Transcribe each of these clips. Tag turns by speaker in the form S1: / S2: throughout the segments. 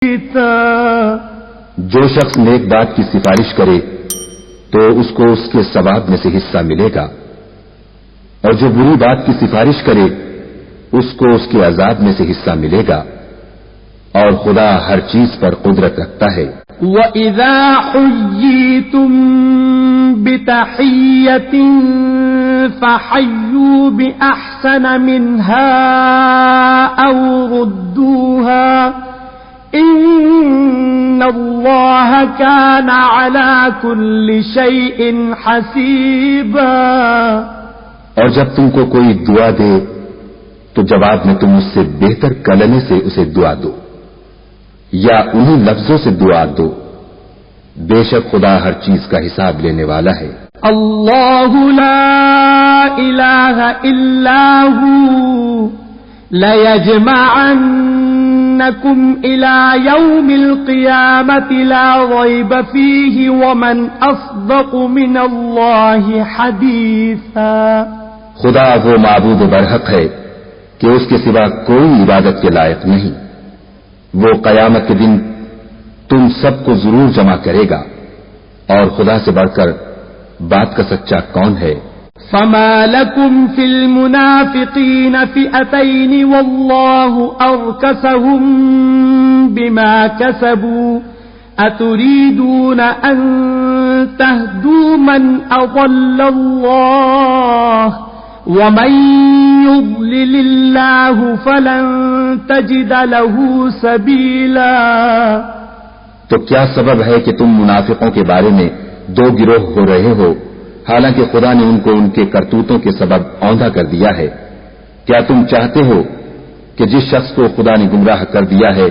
S1: جو شخص نیک بات کی سفارش کرے تو اس کو اس کے ثواب میں سے حصہ ملے گا، اور جو بری بات کی سفارش کرے اس کو اس کے عذاب میں سے حصہ ملے گا، اور خدا ہر چیز پر قدرت رکھتا ہے۔
S2: وَإِذَا حُيِّيتُم بِتَحِيَّةٍ فَحَيُّوا بِأَحْسَنَ مِنْهَا أَوْ رُدُّوهَا إِنَّ اللَّهَ كَانَ عَلَى كُلِّ شَيْءٍ حَسِيبًا۔
S1: اور جب تم کو کوئی دعا دے تو جواب میں تم اس سے بہتر کلمے سے اسے دعا دو یا انہی لفظوں سے دعا دو، بے شک خدا ہر چیز کا حساب لینے والا ہے۔
S2: اللہ لا الہ الا ہوا لیجمعنکم الی یوم القیامۃ لا ریب فیہ ومن اصدق من اللہ حدیثا۔
S1: خدا وہ معبود برحق ہے کہ اس کے سوا کوئی عبادت کے لائق نہیں، وہ قیامت کے دن تم سب کو ضرور جمع کرے گا، اور خدا سے بڑھ کر بات کا سچا کون ہے؟
S2: فما لكم في المنافقين فئتين والله أركسهم بما كسبوا أتريدون أن تهدوا من أضل الله ومن يضلل الله فلن تجد له سبيلا۔
S1: تو کیا سبب ہے کہ تم منافقوں کے بارے میں دو گروہ ہو رہے ہو، حالانکہ خدا نے ان کو ان کے کرتوتوں کے سبب اوندھا کر دیا ہے؟ کیا تم چاہتے ہو کہ جس شخص کو خدا نے گمراہ کر دیا ہے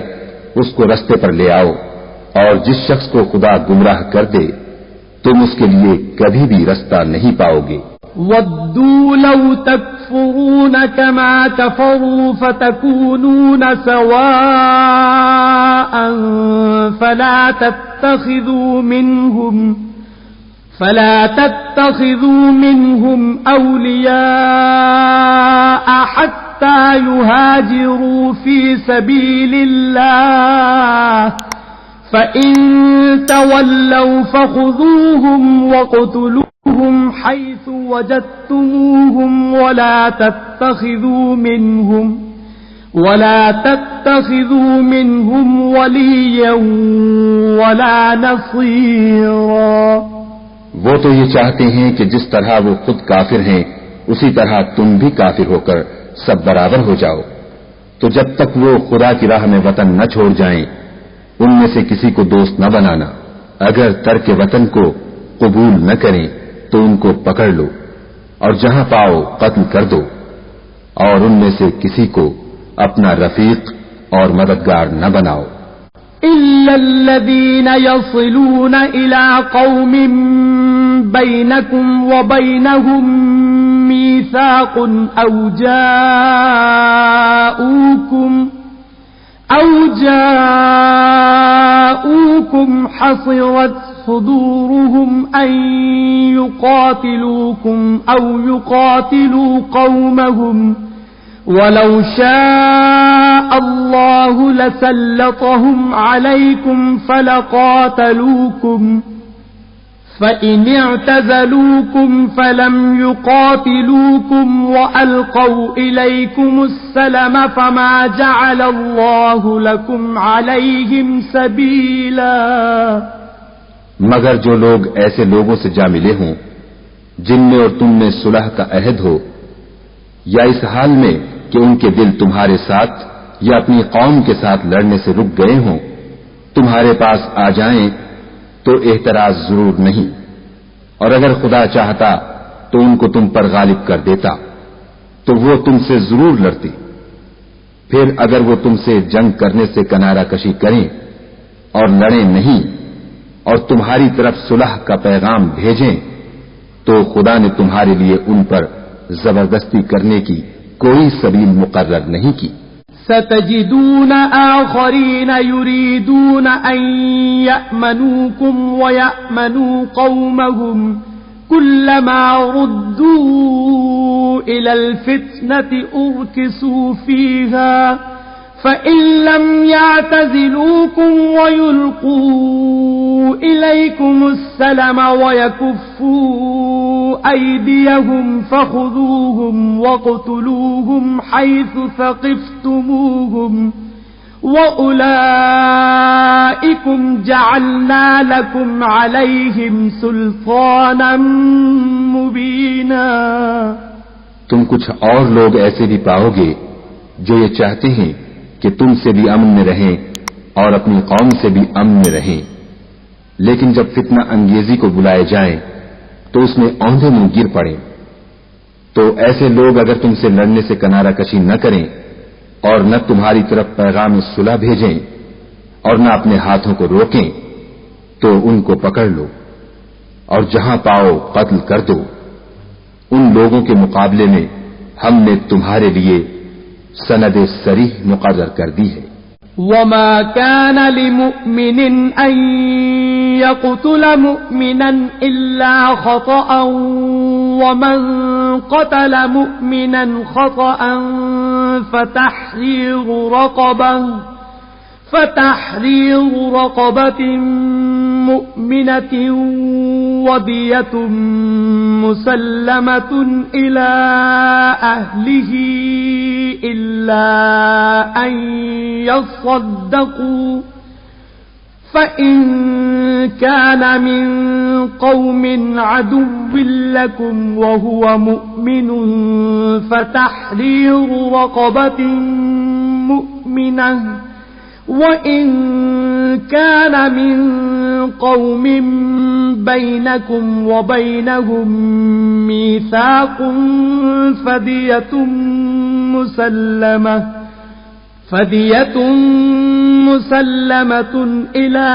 S1: اس کو رستے پر لے آؤ، اور جس شخص کو خدا گمراہ کر دے تم اس کے لیے کبھی بھی رستہ نہیں پاؤ گے۔
S2: وَدُّوا لَوْ تَكْفُرُونَ كَمَا كَفَرُوا فَتَكُونُونَ سَوَاءً فَلَا تَتَّخِذُوا مِنْهُمْ أَوْلِيَاءَ حَتَّى يُهَاجِرُوا فِي سَبِيلِ اللَّهِ فَإِن تَوَلَّوْا فَخُذُوهُمْ وَاقْتُلُوهُمْ حَيْثُ وَجَدتُّمُوهُمْ وَلَا تَتَّخِذُوا مِنْهُمْ وَلِيًّا وَلَا نَصِيرًا۔
S1: وہ تو یہ چاہتے ہیں کہ جس طرح وہ خود کافر ہیں اسی طرح تم بھی کافر ہو کر سب برابر ہو جاؤ، تو جب تک وہ خدا کی راہ میں وطن نہ چھوڑ جائیں ان میں سے کسی کو دوست نہ بنانا، اگر ترک وطن کو قبول نہ کریں تو ان کو پکڑ لو اور جہاں پاؤ قتل کر دو، اور ان میں سے کسی کو اپنا رفیق اور مددگار نہ بناؤ۔
S2: إِلَّا الَّذِينَ يَصِلُونَ إِلَىٰ قَوْمٍ بَيْنَكُمْ وَبَيْنَهُم مِّيثَاقٌ أَوْ جَاءُوكُمْ حَصِرَتْ صُدُورُهُمْ أَن يُقَاتِلُوكُمْ أَوْ يُقَاتِلُوا قَوْمَهُمْ وَلَوْ شَاءَ اللَّهُ لَسَلَّطَهُمْ عَلَيْكُمْ فَلَقَاتَلُوكُمْ فَإِنِ اعْتَزَلُوكُمْ فَلَمْ يُقَاتِلُوكُمْ وَأَلْقَوْا إِلَيْكُمُ السَّلَمَ فَمَا جَعَلَ اللَّهُ لَكُمْ عَلَيْهِمْ سَبِيلًا۔
S1: مگر جو لوگ ایسے لوگوں سے جا ملے ہوں جن میں اور تم میں صلح کا عہد ہو، یا اس حال میں کہ ان کے دل تمہارے ساتھ یا اپنی قوم کے ساتھ لڑنے سے رک گئے ہوں، تمہارے پاس آ جائیں تو اعتراض ضرور نہیں، اور اگر خدا چاہتا تو ان کو تم پر غالب کر دیتا تو وہ تم سے ضرور لڑتی، پھر اگر وہ تم سے جنگ کرنے سے کنارہ کشی کریں اور لڑیں نہیں اور تمہاری طرف صلح کا پیغام بھیجیں تو خدا نے تمہارے لیے ان پر زبردستی کرنے کی کوئی سبیل مقرر نہیں کی۔
S2: ستجدون آخرین یریدون ان یأمنوکم ویأمنوا قومهم كلما ردوا الى الفتنة ارکسوا فیہا فإن لم يعتزلوكم ويلقوا إليكم السلم ويكفوا أيديهم فخذوهم واقتلوهم حيث ثقفتموهم وأولئكم جعلنا لكم عليهم سلطانا مبينا.
S1: تم کچھ اور لوگ ایسے بھی پاؤ گے جو یہ چاہتے ہیں کہ تم سے بھی امن میں رہیں اور اپنی قوم سے بھی امن میں رہیں، لیکن جب فتنہ انگیزی کو بلائے جائیں تو اس میں اوندھے منہ گر پڑیں. تو ایسے لوگ اگر تم سے لڑنے سے کنارہ کشی نہ کریں اور نہ تمہاری طرف پیغام صلح بھیجیں اور نہ اپنے ہاتھوں کو روکیں تو ان کو پکڑ لو اور جہاں پاؤ قتل کر دو. ان لوگوں کے مقابلے میں ہم نے تمہارے لیے سند صریح مقرر کر دی ہے.
S2: وما كان لمؤمن أن يقتل مؤمنا إلا خطأ ومن قتل مؤمنا خطأ فتحرير رقبة مؤمنة ودية مسلمة إلى أهله إلا أن يصدقوا فإن كان من قوم عدو لكم وهو مؤمن فتحرير رقبة مؤمنة وإن كان من قوم بينكم وبينهم ميثاق فدية مسلمة إلى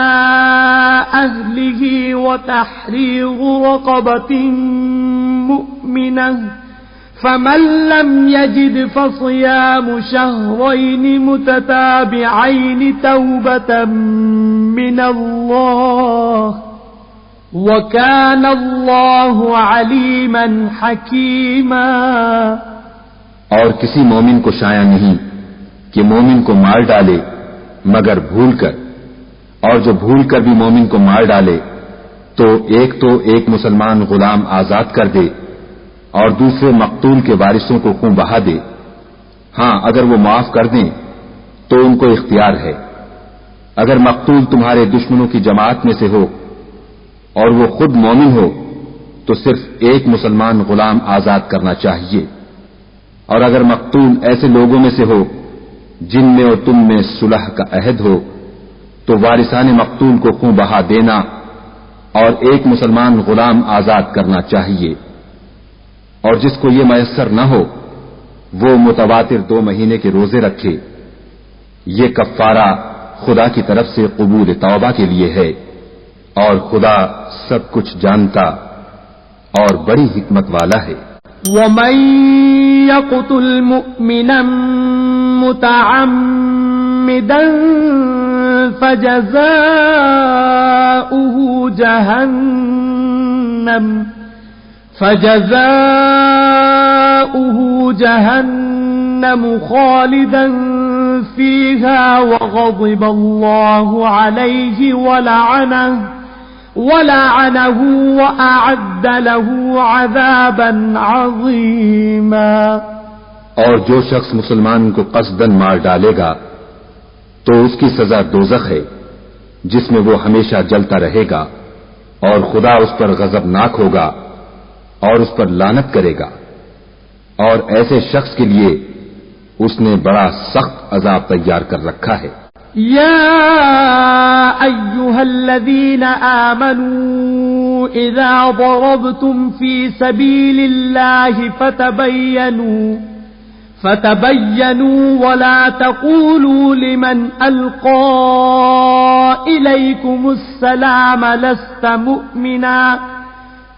S2: أهله وتحرير رقبة مؤمنة فمن لم يجد فصيام شهرين متتابعين توبة من الله وكان الله عليما حكيما.
S1: اور کسی مومن کو شایع نہیں کہ مومن کو مار ڈالے مگر بھول کر، اور جو بھول کر بھی مومن کو مار ڈالے تو ایک مسلمان غلام آزاد کر دے اور دوسرے مقتول کے وارثوں کو خون بہا دے. ہاں اگر وہ معاف کر دیں تو ان کو اختیار ہے. اگر مقتول تمہارے دشمنوں کی جماعت میں سے ہو اور وہ خود مومن ہو تو صرف ایک مسلمان غلام آزاد کرنا چاہیے. اور اگر مقتول ایسے لوگوں میں سے ہو جن میں اور تم میں صلح کا عہد ہو تو وارثان مقتول کو خون بہا دینا اور ایک مسلمان غلام آزاد کرنا چاہیے. اور جس کو یہ میسر نہ ہو وہ متواتر 2 مہینے کے روزے رکھے. یہ کفارہ خدا کی طرف سے قبول توبہ کے لیے ہے اور خدا سب کچھ جانتا اور بڑی حکمت والا ہے.
S2: ومن يقتل مؤمنا متعمدا فجزاؤه جهنم خالدا فيها وغضب الله عليه ولعنه وأعد له عذابا عظيما.
S1: اور جو شخص مسلمان کو قصداً مار ڈالے گا تو اس کی سزا دوزخ ہے جس میں وہ ہمیشہ جلتا رہے گا اور خدا اس پر غضبناک ہوگا اور اس پر لعنت کرے گا. اور ایسے شخص کے لیے اس نے بڑا سخت عذاب تیار کر رکھا ہے.
S2: یا ایھا الذین آمنوا اذا ضربتم فی سبیل اللہ فتبینوا ولا تقولوا لمن القى الیکم السلام لست مؤمنا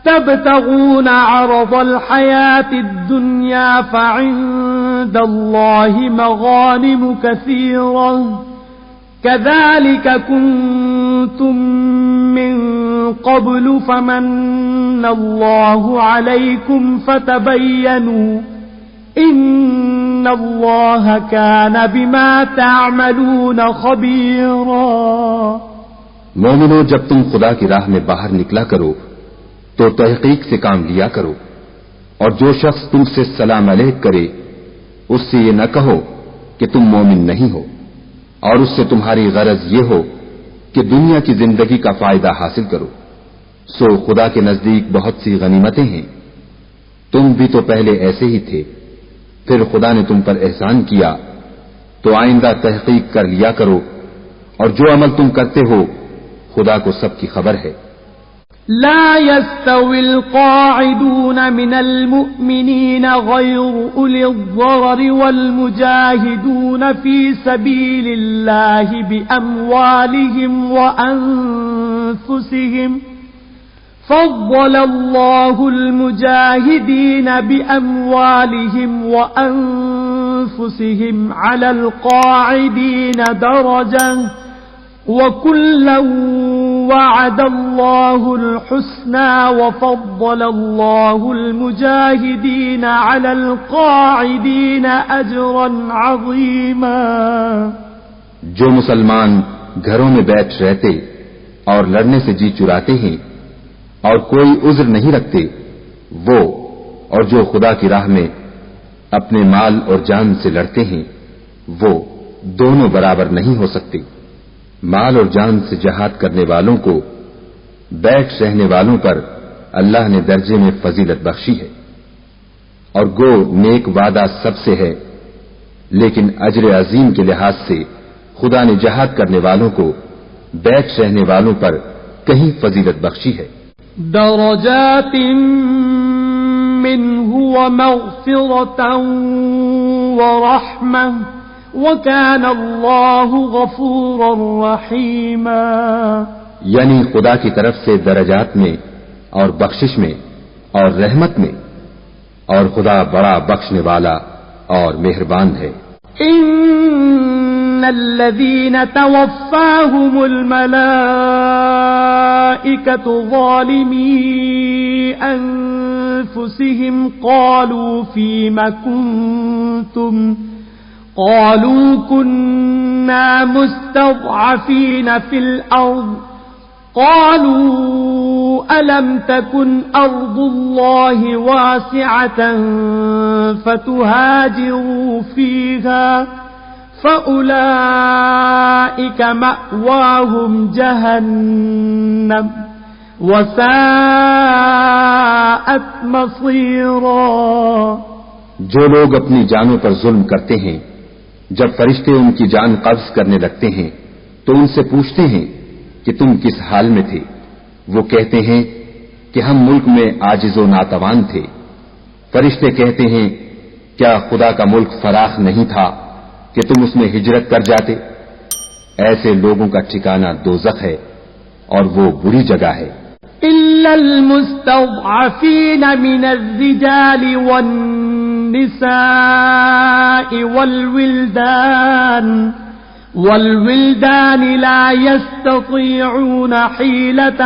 S2: تبتغون عرض الحياة الدنيا فعند الله مغانم كثيرة كذلك كنتم من قبل فمن الله عليكم فتبينوا إن اللہ کان بما تعملون خبیرا۔
S1: مومنو، جب تم خدا کی راہ میں باہر نکلا کرو تو تحقیق سے کام لیا کرو، اور جو شخص تم سے سلام علیک کرے اس سے یہ نہ کہو کہ تم مومن نہیں ہو، اور اس سے تمہاری غرض یہ ہو کہ دنیا کی زندگی کا فائدہ حاصل کرو۔ سو خدا کے نزدیک بہت سی غنیمتیں ہیں، تم بھی تو پہلے ایسے ہی تھے، پھر خدا نے تم پر احسان کیا، تو آئندہ تحقیق کر لیا کرو، اور جو عمل تم کرتے ہو خدا کو سب کی خبر ہے۔
S2: لا يستوي القاعدون من المؤمنين غير أولي الضرر والمجاهدون في سبيل الله بأموالهم وأنفسهم، فضل الله المجاهدين بأموالهم وأنفسهم على القاعدين درجة، وكلا وعد الله الحسنى، وفضل الله المجاهدين على القاعدين أجرا عظيما۔
S1: جو مسلمان گھروں میں بیٹھ رہتے اور لڑنے سے جی چراتے ہیں اور کوئی عذر نہیں رکھتے، وہ اور جو خدا کی راہ میں اپنے مال اور جان سے لڑتے ہیں، وہ دونوں برابر نہیں ہو سکتے۔ مال اور جان سے جہاد کرنے والوں کو بیٹھ رہنے والوں پر اللہ نے درجے میں فضیلت بخشی ہے، اور گو نیک وعدہ سب سے ہے، لیکن اجر عظیم کے لحاظ سے خدا نے جہاد کرنے والوں کو بیٹھ رہنے والوں پر کہیں فضیلت بخشی ہے۔
S2: درجات منه ومغفرة ورحمة وَكَانَ اللَّهُ غَفُورًا رَحِيمًا،
S1: یعنی خدا کی طرف سے درجات میں اور بخشش میں اور رحمت میں، اور خدا بڑا بخشنے والا اور مہربان ہے۔
S2: إِنَّ الَّذِينَ تَوَفَّاهُمُ الْمَلَائِكَةُ ظَالِمِي أَنفُسِهِمْ قَالُوا فِيمَ كُنتُمْ؟ قالوا كنا مستضعفين في الأرض، قالوا ألم تكن أرض الله واسعة فتهاجروا فيها، فأولئك مأواهم جهنم وساءت مصيرا۔
S1: جو لوگ اپنی جانوں پر ظلم کرتے ہیں، جب فرشتے ان کی جان قبض کرنے لگتے ہیں تو ان سے پوچھتے ہیں کہ تم کس حال میں تھے؟ وہ کہتے ہیں کہ ہم ملک میں عاجز و ناتوان تھے۔ فرشتے کہتے ہیں کیا خدا کا ملک فراخ نہیں تھا کہ تم اس میں ہجرت کر جاتے؟ ایسے لوگوں کا ٹھکانہ دوزخ ہے اور وہ بری جگہ ہے۔
S2: إلا المستضعفين من الرجال والنساء والولدان لا يستطيعون حيلة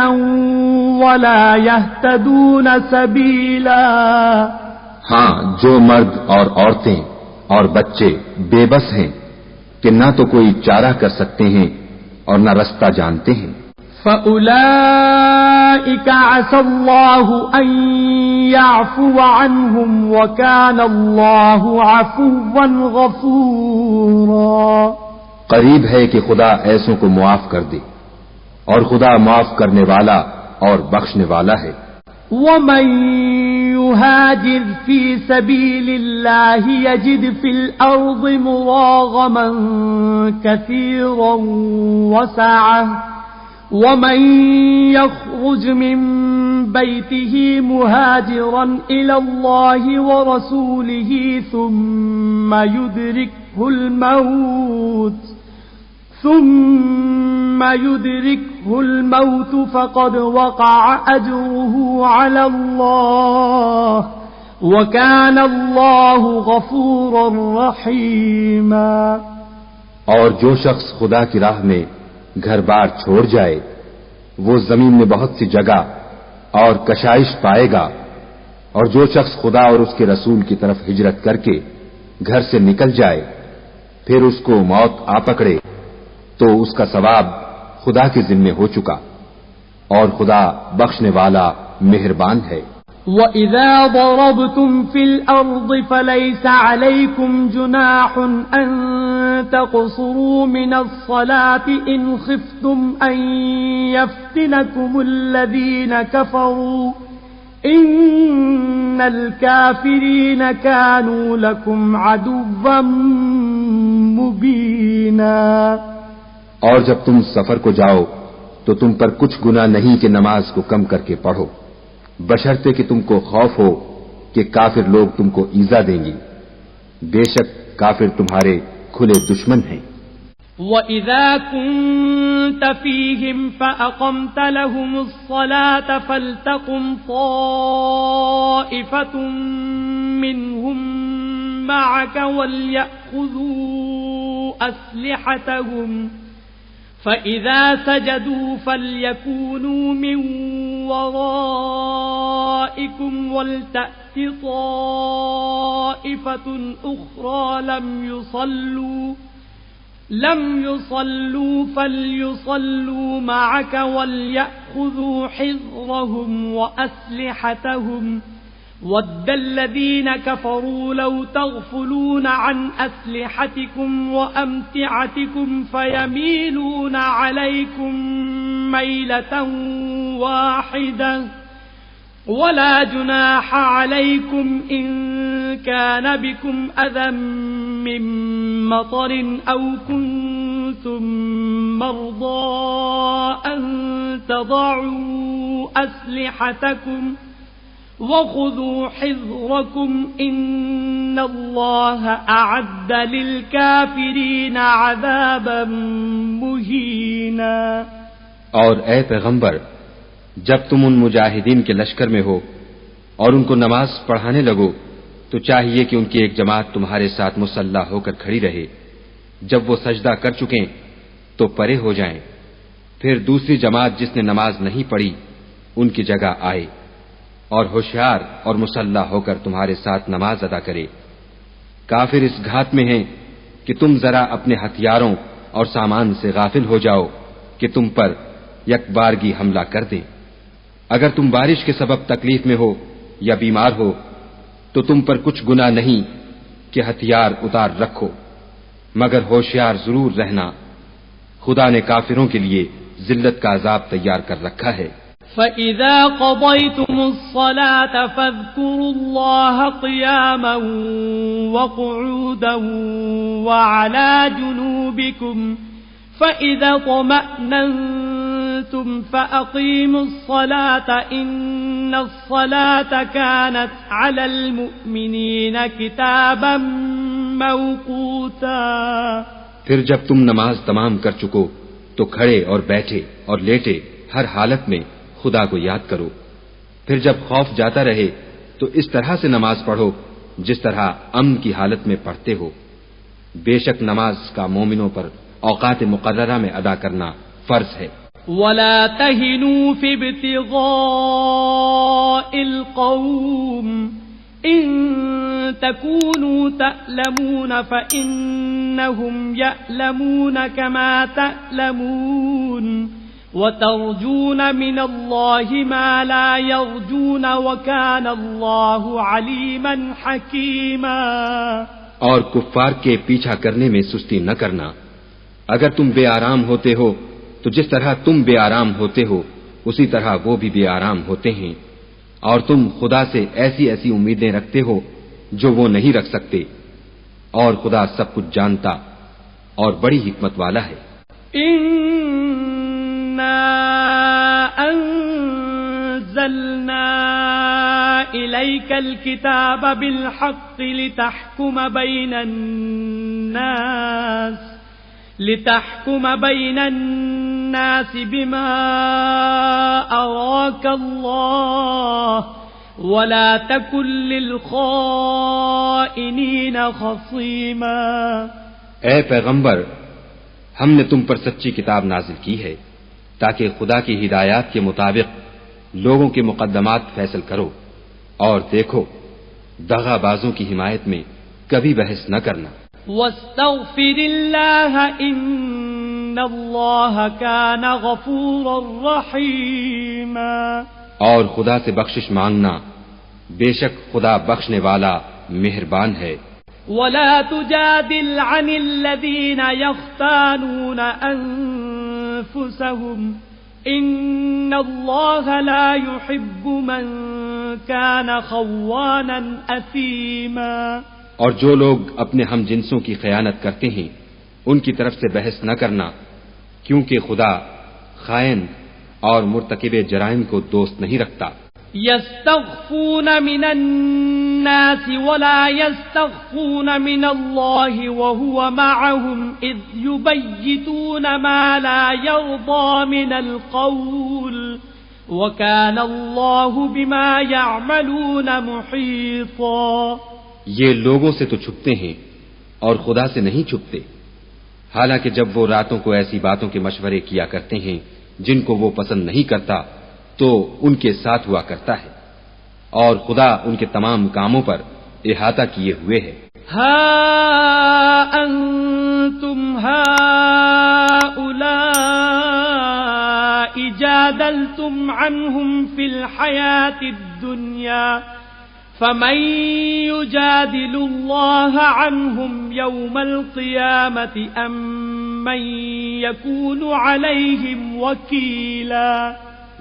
S2: ولا يهتدون سبيلا۔
S1: ہاں، جو مرد اور عورتیں اور بچے بے بس ہیں کہ نہ تو کوئی چارہ کر سکتے ہیں اور نہ رستہ جانتے ہیں۔
S2: فَأُولَئِكَ عَسَى اللَّهُ أَن يَعْفُوَ عَنْهُمْ وَكَانَ اللَّهُ عَفُوًّا غَفُورًا۔
S1: قریب ہے کہ خدا ایسوں کو معاف کر دے، اور خدا معاف کرنے والا اور بخشنے والا ہے۔
S2: وَمَن يُهَاجِرْ فِي سَبِيلِ اللَّهِ يَجِدْ فِي الْأَرْضِ مُرَاغَمًا كَثِيرًا وَسَعَةً، وَمَن يَخْرُجْ مِن بَيْتِهِ مُهَاجِرًا إِلَى اللَّهِ وَرَسُولِهِ ثُمَّ يُدْرِكْهُ الْمَوْتُ فَقَدْ وَقَعَ أَجْرُهُ عَلَى اللَّهِ، وَكَانَ اللَّهُ غَفُورًا رَحِيمًا۔
S1: اور جو شخص خدا کی راہ میں گھر بار چھوڑ جائے وہ زمین میں بہت سی جگہ اور کشائش پائے گا، اور جو شخص خدا اور اس کے رسول کی طرف ہجرت کر کے گھر سے نکل جائے پھر اس کو موت آ پکڑے تو اس کا ثواب خدا کے ذمے ہو چکا، اور خدا بخشنے والا مہربان ہے۔
S2: وَإِذَا ضَرَبْتُمْ فِي الْأَرْضِ فَلَيْسَ عَلَيْكُمْ جُنَاحٌ أَن تَقْصُرُوا مِنَ الصَّلَاةِ إِنْ خِفْتُمْ أَن يَفْتِنَكُمُ الَّذِينَ كَفَرُوا إِنَّ الْكَافِرِينَ كَانُوا لَكُمْ عَدُوًّا مُبِينًا۔
S1: اور جب تم سفر کو جاؤ تو تم پر کچھ گناہ نہیں کہ نماز کو کم کر کے پڑھو، بشرطے کہ تم کو خوف ہو کہ کافر لوگ تم کو ایذا دیں گی، بے شک کافر تمہارے کھلے دشمن ہیں۔
S2: وَإِذَا كُنْتَ فِيهِمْ فَأَقَمْتَ لَهُمُ الصَّلَاةَ فَلْتَقُمْ طَائِفَةٌ مِّنْهُمْ مَعَكَ وَلْيَأْخُذُوا أَسْلِحَتَهُمْ فَإِذَا سَجَدُوا فَلْيَكُونُوا مِنْ وَرَائِكُمْ وَلْتَأْتِ طَائِفَةٌ أُخْرَى لم يصلوا فليصلوا معك وليأخذوا حذرهم وأسلحتهم وَدَّ الَّذِينَ كَفَرُوا لَوْ تَغْفُلُونَ عَنْ أَسْلِحَتِكُمْ وَأَمْتِعَتِكُمْ فَيَمِيلُونَ عَلَيْكُمْ مَيْلَةً وَاحِدَةً وَلَا جُنَاحَ عَلَيْكُمْ إِن كَانَ بِكُمْ أَذًى مِّن مَّطَرٍ أَوْ كُنتُم مَّرْضَىٰ أَن تَضَعُوا أَسْلِحَتَكُمْ وَخُذُوا حِذْرَكُمْ إِنَّ اللَّهَ أَعَدَّ لِلْكَافِرِينَ عَذَابًا مُهِينًا۔
S1: اور اے پیغمبر، جب تم ان مجاہدین کے لشکر میں ہو اور ان کو نماز پڑھانے لگو تو چاہیے کہ ان کی ایک جماعت تمہارے ساتھ مسلح ہو کر کھڑی رہے، جب وہ سجدہ کر چکیں تو پرے ہو جائیں، پھر دوسری جماعت جس نے نماز نہیں پڑھی ان کی جگہ آئے اور ہوشیار اور مسلح ہو کر تمہارے ساتھ نماز ادا کرے۔ کافر اس گھات میں ہیں کہ تم ذرا اپنے ہتھیاروں اور سامان سے غافل ہو جاؤ کہ تم پر یک بارگی حملہ کر دیں۔ اگر تم بارش کے سبب تکلیف میں ہو یا بیمار ہو تو تم پر کچھ گناہ نہیں کہ ہتھیار اتار رکھو، مگر ہوشیار ضرور رہنا، خدا نے کافروں کے لیے ذلت کا عذاب تیار کر رکھا ہے۔
S2: فَإِذَا قَضَيْتُمُ الصَّلَاةَ فَاذْكُرُوا اللَّهَ قِيَامًا وَقُعُودًا وَعَلَى جُنُوبِكُمْ فَإِذَا اطْمَأْنَنْتُمْ فَأَقِيمُوا الصَّلَاةَ إِنَّ الصَّلَاةَ كَانَتْ عَلَى الْمُؤْمِنِينَ كِتَابًا مَوْقُوتًا۔
S1: پھر جب تم نماز تمام کر چکو تو کھڑے اور بیٹھے اور لیٹے ہر حالت میں خدا کو یاد کرو، پھر جب خوف جاتا رہے تو اس طرح سے نماز پڑھو جس طرح امن کی حالت میں پڑھتے ہو۔ بے شک نماز کا مومنوں پر اوقات مقررہ میں ادا کرنا فرض ہے۔
S2: وَلَا تَهِنُوا فِي ابْتِغَاءِ الْقَوْمِ إِن تَكُونُوا تَأْلَمُونَ فَإِنَّهُمْ يَأْلَمُونَ كَمَا تَأْلَمُونَ وَتَرْجُونَ مِنَ اللَّهِ مَا لَا يَرْجُونَ وَكَانَ اللَّهُ عَلِيمًا حَكِيمًا۔
S1: اور کفار کے پیچھا کرنے میں سستی نہ کرنا، اگر تم بے آرام ہوتے ہو تو جس طرح تم بے آرام ہوتے ہو اسی طرح وہ بھی بے آرام ہوتے ہیں، اور تم خدا سے ایسی ایسی امیدیں رکھتے ہو جو وہ نہیں رکھ سکتے، اور خدا سب کچھ جانتا اور بڑی حکمت والا ہے۔
S2: أنزلنا إليك الكتاب بالحق لتحكم بين الناس بما أراك الله ولا تكن للخائنين خصيما۔
S1: اے پیغمبر، ہم نے تم پر سچی کتاب نازل کی ہے تاکہ خدا کی ہدایات کے مطابق لوگوں کے مقدمات فیصل کرو، اور دیکھو دغا بازوں کی حمایت میں کبھی بحث نہ کرنا۔
S2: واستغفر اللہ ان اللہ کان غفورا رحیما،
S1: اور خدا سے بخشش مانگنا، بے شک خدا بخشنے والا مہربان ہے۔
S2: ولا تجادل عن الذين يختانون أنفسهم إن الله لا يحب من كان خوانا أثيما،
S1: اور جو لوگ اپنے ہم جنسوں کی خیانت کرتے ہیں ان کی طرف سے بحث نہ کرنا، کیونکہ خدا خائن اور مرتکب جرائم کو دوست نہیں رکھتا۔
S2: يستخفون من الناس ولا يستخفون من الله وهو معهم إذ يبيتون ما لا يرضى من القول وكان الله بما يعملون محيطا۔
S1: یہ لوگوں سے تو چھپتے ہیں اور خدا سے نہیں چھپتے، حالانکہ جب وہ راتوں کو ایسی باتوں کے مشورے کیا کرتے ہیں جن کو وہ پسند نہیں کرتا تو ان کے ساتھ ہوا کرتا ہے، اور خدا ان کے تمام کاموں پر احاطہ کیے ہوئے ہے۔
S2: ہا انتم هؤلاء جادلتم عنهم في الحياة الدنيا فمن يجادل الله عنهم يوم القيامة أم من يكون عليهم وكيلا۔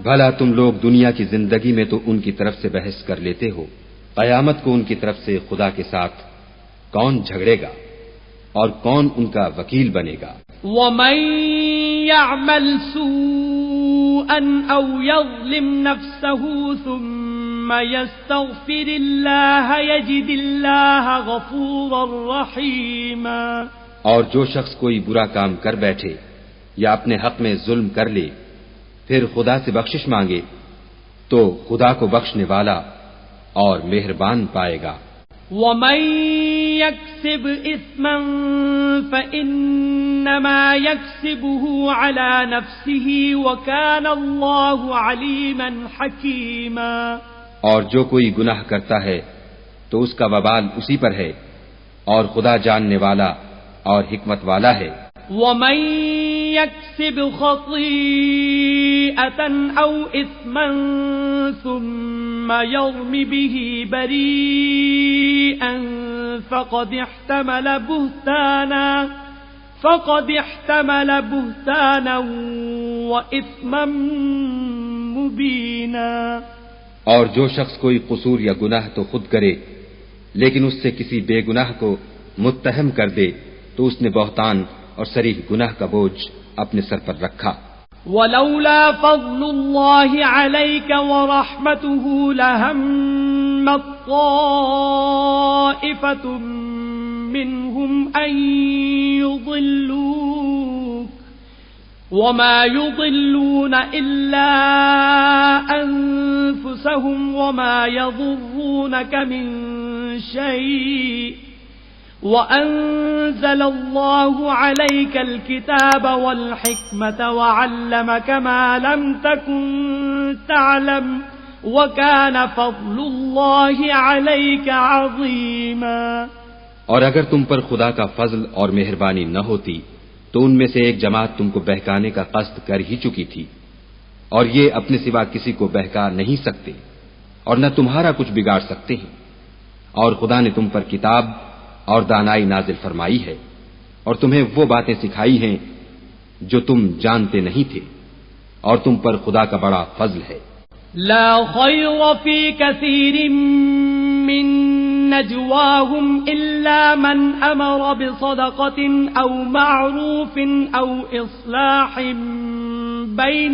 S1: بھلا تم لوگ دنیا کی زندگی میں تو ان کی طرف سے بحث کر لیتے ہو، قیامت کو ان کی طرف سے خدا کے ساتھ کون جھگڑے گا اور کون ان کا وکیل بنے گا؟
S2: وَمَن يَعْمَلْ سُوءًا أَوْ يَظْلِمْ نَفْسَهُ ثُمَّ يَسْتَغْفِرِ اللَّهَ يَجِدِ اللَّهَ غَفُورًا رَحِيمًا،
S1: اور جو شخص کوئی برا کام کر بیٹھے یا اپنے حق میں ظلم کر لے پھر خدا سے بخشش مانگے تو خدا کو بخشنے والا اور مہربان پائے گا۔
S2: وَمَن يَكْسِبْ إِثْمًا فَإِنَّمَا يَكْسِبُهُ عَلَى نَفْسِهِ وَكَانَ اللَّهُ عَلِيمًا حَكِيمًا،
S1: اور جو کوئی گناہ کرتا ہے تو اس کا وبال اسی پر ہے، اور خدا جاننے والا اور حکمت والا ہے۔
S2: وَمَن يَكْسِبْ خَطِيئَةً أَوْ إِثْمًا ثُمَّ يَرْمِ بِهِ بَرِيئًا فَقَدِ احْتَمَلَ بُهْتَانًا وَإِثْمًا مُبِينًا،
S1: اور جو شخص کوئی قصور یا گناہ تو خود کرے لیکن اس سے کسی بے گناہ کو متہم کر دے تو اس نے بہتان اور صریح گناہ کا بوجھ اپنے سر پر رکھا۔
S2: وَلَوْلَا فَضْلُ اللَّهِ عَلَيْكَ وَرَحْمَتُهُ لَهَمَّتْ طَائِفَةٌ مِّنْهُمْ أَن يُضِلُّوكَ وَمَا يُضِلُّونَ إِلَّا أَنفُسَهُمْ وَمَا يَضُرُّونَكَ مِن شَيْءٍ وَأَنزَلَ اللَّهُ عَلَيْكَ الْكِتَابَ وَالْحِكْمَةَ وَعَلَّمَكَ مَا لَمْ تَكُن تَعْلَمُ وَكَانَ فَضْلُ اللَّهِ عَلَيْكَ عَظِيمًا۔
S1: اور اگر تم پر خدا کا فضل اور مہربانی نہ ہوتی تو ان میں سے ایک جماعت تم کو بہکانے کا قصد کر ہی چکی تھی، اور یہ اپنے سوا کسی کو بہکا نہیں سکتے اور نہ تمہارا کچھ بگاڑ سکتے ہیں، اور خدا نے تم پر کتاب اور دانائی نازل فرمائی ہے اور تمہیں وہ باتیں سکھائی ہیں جو تم جانتے نہیں تھے، اور تم پر خدا کا بڑا فضل ہے۔
S2: لا خیر فی کثیر من نجواہم الا من امر بصدقة او معروف او اصلاح بین